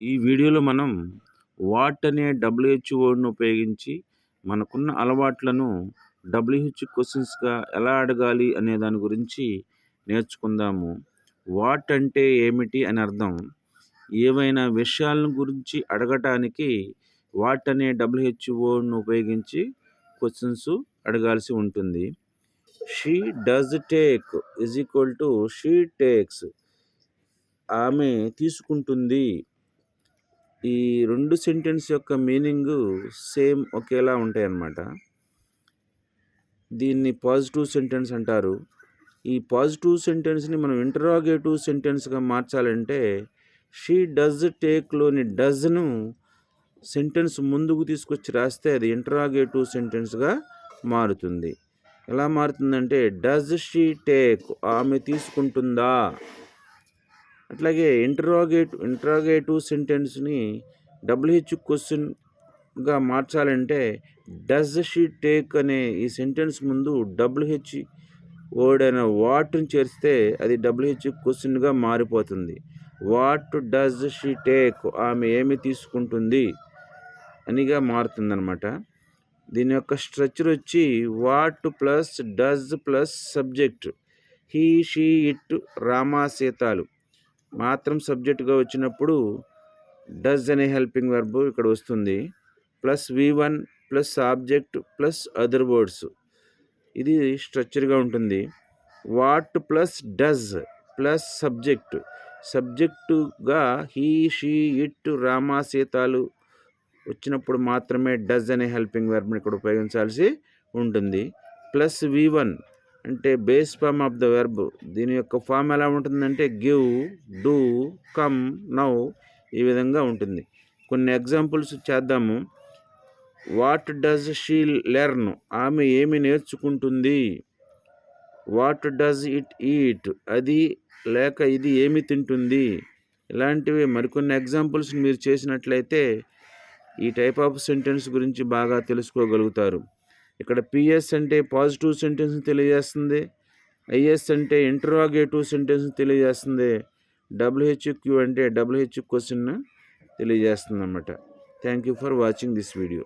ఈ వీడియోలో మనం వాట్ అనే డబ్ల్యూహెచ్ఓని ఉపయోగించి మనకున్న అలవాట్లను డబ్ల్యూహెచ్ క్వశ్చన్స్గా ఎలా అడగాలి అనే దాని గురించి నేర్చుకుందాము. వాట్ అంటే ఏమిటి అని అర్థం. ఏవైనా విషయాలను గురించి అడగటానికి వాట్ అనే డబ్ల్యూహెచ్ఓని ఉపయోగించి క్వశ్చన్స్ అడగాల్సి ఉంటుంది. She does take is equal to she takes. ఆమె తీసుకుంటుంది. ఈ 2 సెంటెన్స్ యొక్క మీనింగు సేమ్ ఒకేలా ఉంటాయన్నమాట. దీన్ని పాజిటివ్ సెంటెన్స్ అంటారు. ఈ పాజిటివ్ సెంటెన్స్ని మనం ఇంటరాగేటివ్ సెంటెన్స్గా మార్చాలంటే షీ డస్ టేక్లోని డస్ను సెంటెన్స్ ముందుకు తీసుకొచ్చి రాస్తే అది ఇంటరాగేటివ్ సెంటెన్స్గా మారుతుంది. ఎలా మారుతుందంటే డస్ షీ టేక్, ఆమె తీసుకుంటుందా. అట్లాగే ఇంటరాగేటివ్ సెంటెన్స్ని డబ్ల్యూహెచ్ క్వశ్చన్గా మార్చాలంటే డస్ షీ టేక్ అనే ఈ సెంటెన్స్ ముందు డబ్ల్యూహెచ్ వర్డ్ అయిన వాట్ని చేరిస్తే అది డబ్ల్యూహెచ్ క్వశ్చన్గా మారిపోతుంది. వాట్ డస్ షీ టేక్, ఆమె ఏమి తీసుకుంటుంది అనిగా మారుతుందన్నమాట. దీని యొక్క స్ట్రక్చర్ వచ్చి what plus does plus subject. He she it Rama సీతాలు మాత్రం సబ్జెక్టుగా వచ్చినప్పుడు డస్ అనే హెల్పింగ్ వర్బ్ ఇక్కడ వస్తుంది. Plus V1 plus object plus other words, ఇది స్ట్రక్చర్గా ఉంటుంది. వాట్ ప్లస్ డస్ ప్లస్ సబ్జెక్టుగా హీ షీ ఇట్ రామ సీతాలు వచ్చినప్పుడు మాత్రమే డస్ అనే హెల్పింగ్ వర్బ్ని ఇక్కడ ఉపయోగించాల్సి ఉంటుంది. ప్లస్ V1 అంటే base form of the verb. దీని యొక్క ఫామ్ ఎలా ఉంటుందంటే గివ్, డూ, కమ్, నౌ, ఈ విధంగా ఉంటుంది. కొన్ని ఎగ్జాంపుల్స్ చేద్దాము. వాట్ డస్ షీ లెర్న్, ఆమె ఏమి నేర్చుకుంటుంది. వాట్ డస్ ఇట్ ఈట్, అది లేక ఇది ఏమి తింటుంది. ఇలాంటివి మరికొన్ని ఎగ్జాంపుల్స్ మీరు చేసినట్లయితే ఈ టైప్ ఆఫ్ సెంటెన్స్ గురించి బాగా తెలుసుకోగలుగుతారు. ఇక్కడ PS అంటే పాజిటివ్ సెంటెన్స్ని తెలియజేస్తుంది. IS అంటే ఇంటరాగేటివ్ సెంటెన్స్ని తెలియజేస్తుంది. WHQ అంటే డబ్ల్యూహెచ్ క్వశ్చన్ తెలియజేస్తుంది అన్నమాట. Thank you for watching this video.